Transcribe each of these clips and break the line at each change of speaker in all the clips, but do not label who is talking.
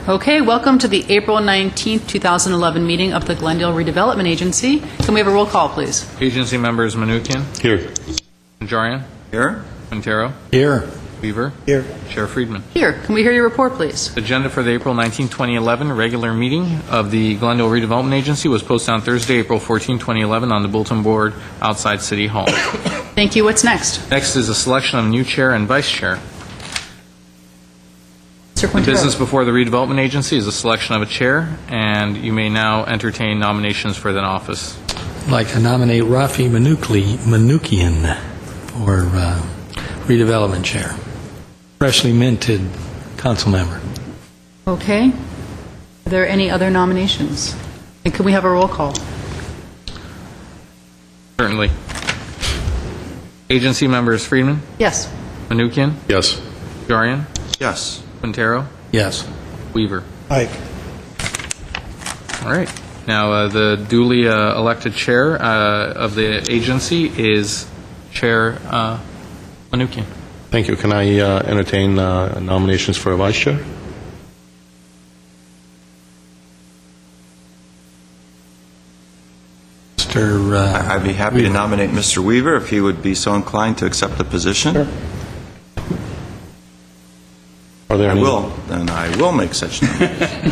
Okay, welcome to the April 19th, 2011 meeting of the Glendale Redevelopment Agency. Can we have a roll call, please?
Agency members Manukian.
Here.
Najarian.
Here.
Quintero.
Here.
Weaver.
Here.
Chair Friedman.
Here. Can we hear your report, please?
Agenda for the April 19, 2011 regular meeting of the Glendale Redevelopment Agency was posted on Thursday, April 14, 2011 on the bulletin board outside City Hall.
Thank you. What's next?
Next is a selection of new chair and vice chair.
Mr.
The
Quintero.
business before the Redevelopment Agency is a selection of a chair, and you may now entertain nominations for that office.
I'd like to nominate Rafi Manukian for redevelopment chair. Freshly minted council member.
Okay. Are there any other nominations? And can we have a roll call?
Certainly. Agency members Friedman.
Yes.
Manukian.
Yes.
Najarian.
Yes.
Quintero.
Yes.
Weaver.
Aye.
All right. Now, the duly elected chair of the agency is Chair Manukian.
Thank you. Can I entertain nominations for a vice chair?
I'd be happy to nominate Mr. Weaver if he would be so inclined to accept the position.
Sure. Are there
I
any,
will. Then I will make such nomination.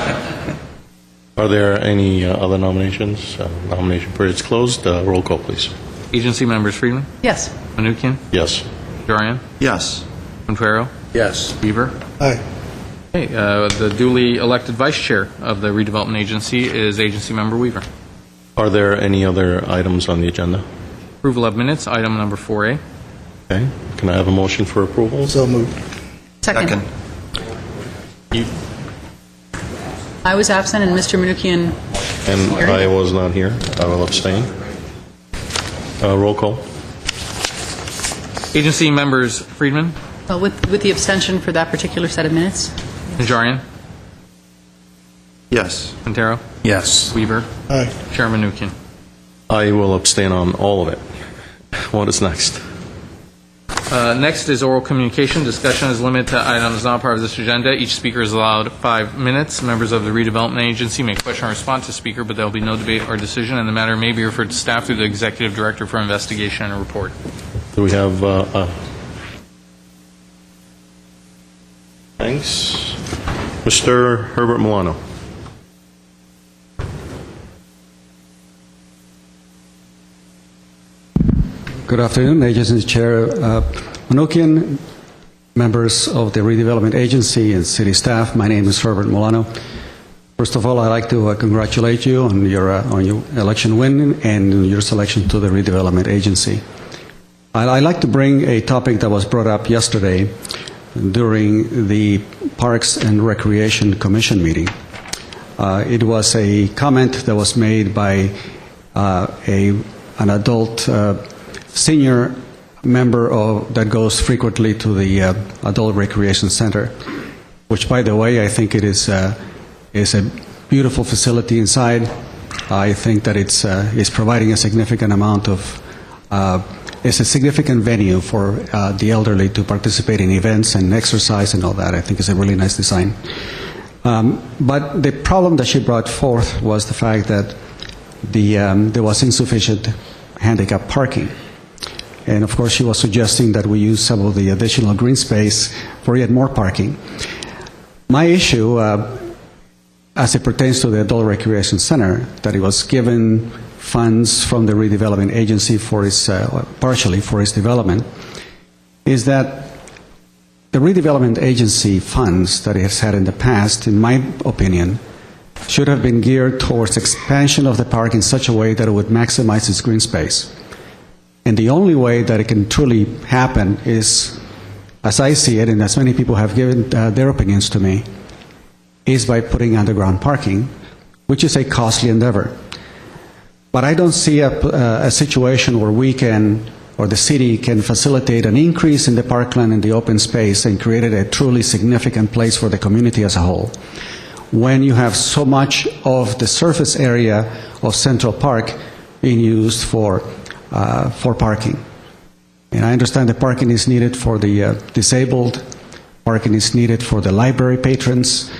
Are there any other nominations? Nomination period is closed. Roll call, please.
Agency members Friedman.
Yes.
Manukian.
Yes.
Najarian.
Yes.
Quintero.
Yes.
Weaver.
Aye.
Okay. The duly elected vice chair of the redevelopment agency is agency member Weaver.
Are there any other items on the agenda?
Approval of minutes, item number 4A.
Okay. Can I have a motion for approval?
So moved.
Second. I was absent and Mr. Manukian.
And
Here.
I was not here. I will abstain. Roll call.
Agency members Friedman.
With the abstention for that particular set of minutes?
Najarian.
Yes.
Quintero.
Yes.
Weaver.
Aye.
Chair Manukian.
I will abstain on all of it. What is next?
Next is oral communication. Discussion is limited to items not part of this agenda. Each speaker is allowed 5 minutes. Members of the redevelopment agency may question or respond to speaker, but there will be no debate or decision, and the matter may be referred to staff through the executive director for investigation and a report.
Do we have... Thanks. Mr. Herbert Milano.
Good afternoon, Agency Chair Manukian, members of the Redevelopment Agency and city staff. My name is Herbert Milano. First of all, I'd like to congratulate you on your election win and your selection to the Redevelopment Agency. I'd like to bring a topic that was brought up yesterday during the Parks and Recreation Commission meeting. It was a comment that was made by an adult senior member that goes frequently to the Adult Recreation Center, which, by the way, I think it is a beautiful facility inside. I think that it's providing a significant amount of, it's a significant venue for the elderly to participate in events and exercise and all that. I think it's a really nice design. But the problem that she brought forth was the fact that there was insufficient handicap parking. And of course, she was suggesting that we use some of the additional green space for yet more parking. My issue, as it pertains to the Adult Recreation Center, that it was given funds from the Redevelopment Agency for its, partially for its development, is that the Redevelopment Agency funds that it has had in the past, in my opinion, should have been geared towards expansion of the park in such a way that it would maximize its green space. And the only way that it can truly happen is, as I see it, and as many people have given their opinions to me, is by putting underground parking, which is a costly endeavor. But I don't see a situation where we can, or the city can facilitate an increase in the parkland and the open space and create a truly significant place for the community as a whole, when you have so much of the surface area of Central Park being used for parking. And I understand the parking is needed for the disabled, parking is needed for the library patrons,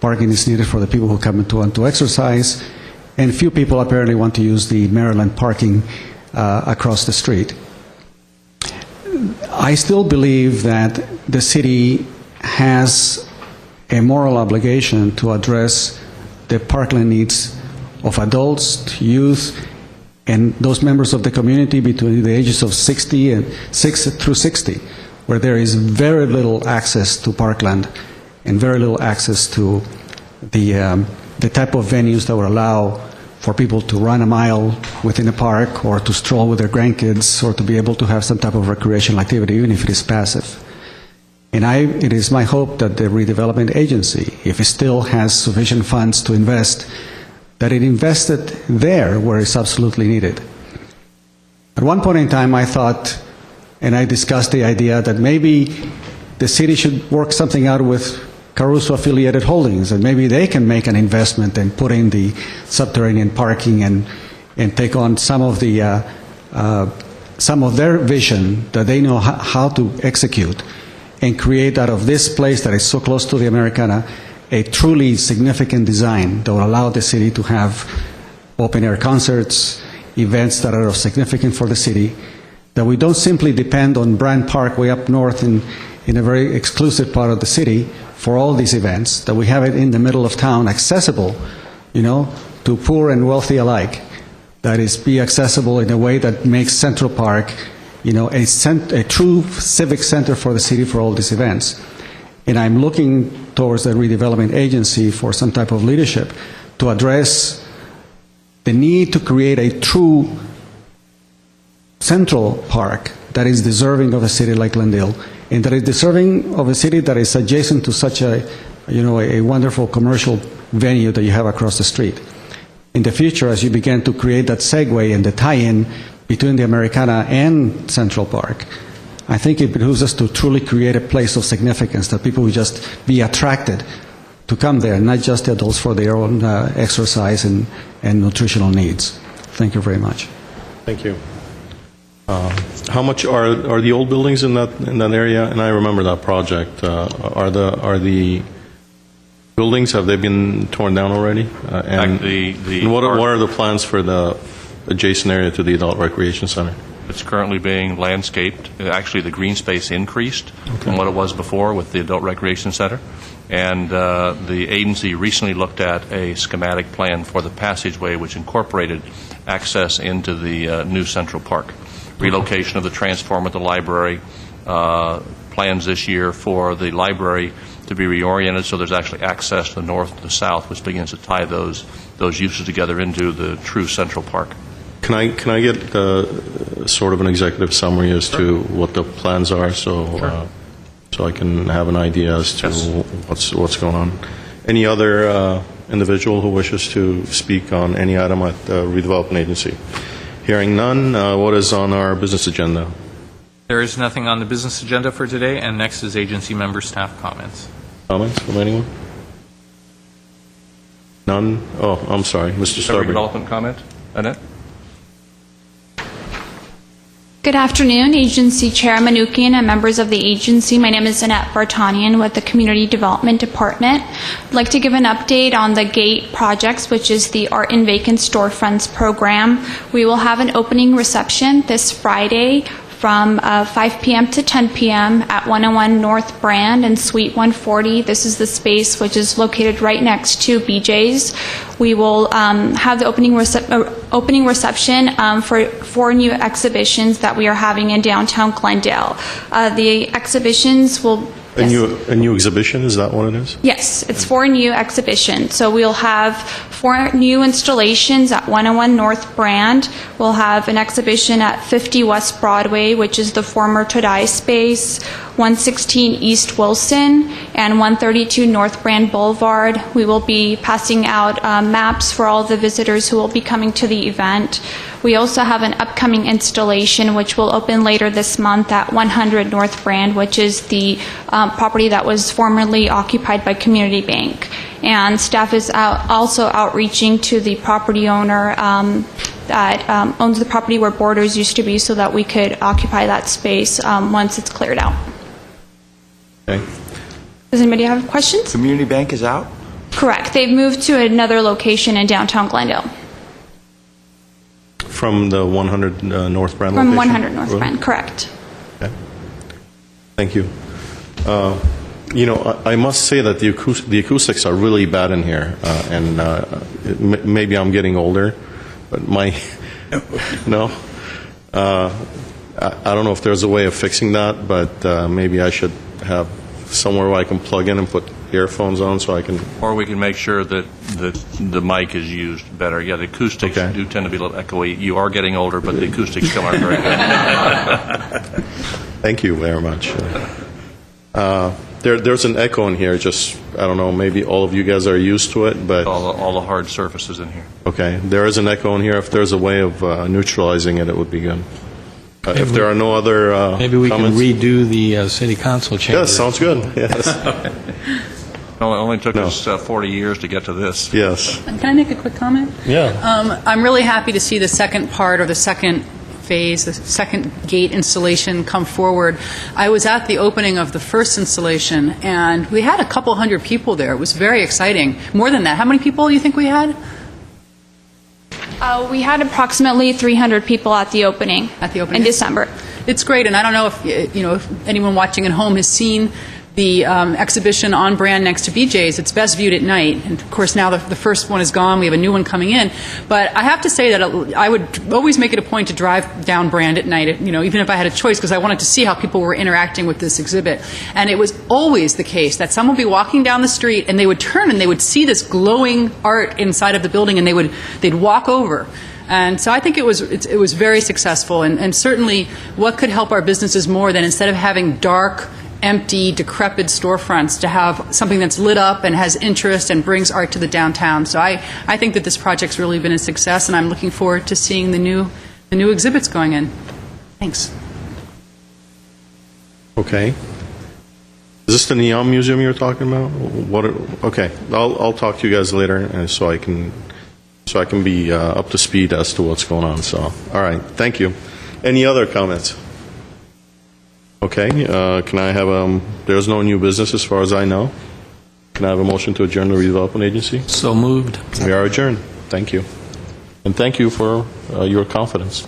parking is needed for the people who come to want to exercise, and few people apparently want to use the Maryland parking across the street. I still believe that the city has a moral obligation to address the parkland needs of adults, youth, and those members of the community between the ages of 60 and 60, where there is very little access to parkland and very little access to the type of venues that would allow for people to run a mile within a park or to stroll with their grandkids or to be able to have some type of recreational activity, even if it is passive. And it is my hope that the redevelopment agency, if it still has sufficient funds to invest, that it invested there where it's absolutely needed. At one point in time, I thought, and I discussed the idea that maybe the city should work something out with Caruso affiliated holdings, and maybe they can make an investment and put in the subterranean parking and take on some of their vision that they know how to execute, and create out of this place that is so close to the Americana a truly significant design that will allow the city to have open-air concerts, events that are of significance for the city, that we don't simply depend on Brand Park way up north in a very exclusive part of the city for all these events, that we have it in the middle of town, accessible, to poor and wealthy alike, that is be accessible in a way that makes Central Park, a true civic center for the city for all these events. And I'm looking towards the redevelopment agency for some type of leadership to address the need to create a true Central Park that is deserving of a city like Glendale, and that is deserving of a city that is adjacent to such a wonderful commercial venue that you have across the street. In the future, as you begin to create that segue and the tie-in between the Americana and Central Park, I think it behooves us to truly create a place of significance that people will just be attracted to come there, not just the adults for their own exercise and nutritional needs. Thank you very much.
Thank you. How much are the old buildings in that area? And I remember that project. Are the buildings, have they been torn down already? And what are the plans for the adjacent area to the adult recreation center?
It's currently being landscaped. Actually, the green space increased from what it was before with the adult recreation center. And the agency recently looked at a schematic plan for the passageway, which incorporated access into the new Central Park. Relocation of the transformer at the library, plans this year for the library to be reoriented so there's actually access to the north and the south, which begins to tie those uses together into the true Central Park.
Can I get sort of an executive summary as to what the plans are, so I can have an idea as to what's going on? Any other individual who wishes to speak on any item at the redevelopment agency? Hearing none, what is on our business agenda?
There is nothing on the business agenda for today, and next is agency member staff comments.
Comments from anyone? None? Oh, I'm sorry, Mr. Starbird.
Redevelopment comment, Annette?
Good afternoon, Agency Chair Manukian and members of the agency. My name is Annette Vartanian with the Community Development Department. I'd like to give an update on the GATE projects, which is the Art in Vacant Storefronts program. We will have an opening reception this Friday from 5 p.m. to 10 p.m. at 101 North Brand and Suite 140. This is the space which is located right next to BJ's. We will have the opening reception for 4 new exhibitions that we are having in downtown Glendale. The exhibitions will...
A new exhibition, is that what it is?
Yes, it's 4 new exhibitions. So we'll have 4 new installations at 101 North Brand. We'll have an exhibition at 50 West Broadway, which is the former Todai space, 116 East Wilson, and 132 North Brand Boulevard. We will be passing out maps for all the visitors who will be coming to the event. We also have an upcoming installation which will open later this month at 100 North Brand, which is the property that was formerly occupied by Community Bank. And staff is also outreaching to the property owner that owns the property where Borders used to be so that we could occupy that space once it's cleared out.
Okay.
Does anybody have questions?
Community Bank is out?
Correct. They've moved to another location in downtown Glendale.
From the 100 North Brand
From
location?
100 North Brand, correct.
Okay. Thank you. I must say that the acoustics are really bad in here, and maybe I'm getting older, but no. I don't know if there's a way of fixing that, but maybe I should have somewhere where I can plug in and put earphones on so I can...
Or we can make sure that the mic is used better. Yeah, the acoustics
Okay.
do tend to be a little echoey. You are getting older, but the acoustics still aren't very good.
Thank you very much. There's an echo in here, just, I don't know, maybe all of you guys are used to it, but...
All the hard surfaces in here.
Okay, there is an echo in here. If there's a way of neutralizing it, it would be good. If there are no other
Maybe we
comments?
can redo the city council chamber.
Yes, sounds good. Yes.
It only took us 40 years to get to this.
Yes.
Can I make a quick comment?
Yeah.
I'm really happy to see the second part or the second phase, the second gate installation come forward. I was at the opening of the first installation, and we had a couple hundred people there. It was very exciting. More than that. How many people do you think we had?
We had approximately 300 people at the opening.
At the opening.
In December.
It's great, and I don't know if anyone watching at home has seen the exhibition on brand next to BJ's. It's best viewed at night, and of course now the first one is gone. We have a new one coming in. But I have to say that I would always make it a point to drive down brand at night, even if I had a choice, because I wanted to see how people were interacting with this exhibit. And it was always the case that someone would be walking down the street and they would turn and they would see this glowing art inside of the building, and they'd walk over. And so I think it was very successful, and certainly what could help our businesses more than instead of having dark, empty, decrepit storefronts, to have something that's lit up and has interest and brings art to the downtown. So I think that this project's really been a success, and I'm looking forward to seeing the new exhibits going in. Thanks.
Okay. Is this the Neon Museum you were talking about? Okay. I'll talk to you guys later, so I can be up to speed as to what's going on. So, all right. Thank you. Any other comments? Okay, can I have there's no new business as far as I know. Can I have a motion to adjourn the redevelopment agency?
So moved.
We are adjourned. Thank you. And thank you for your confidence.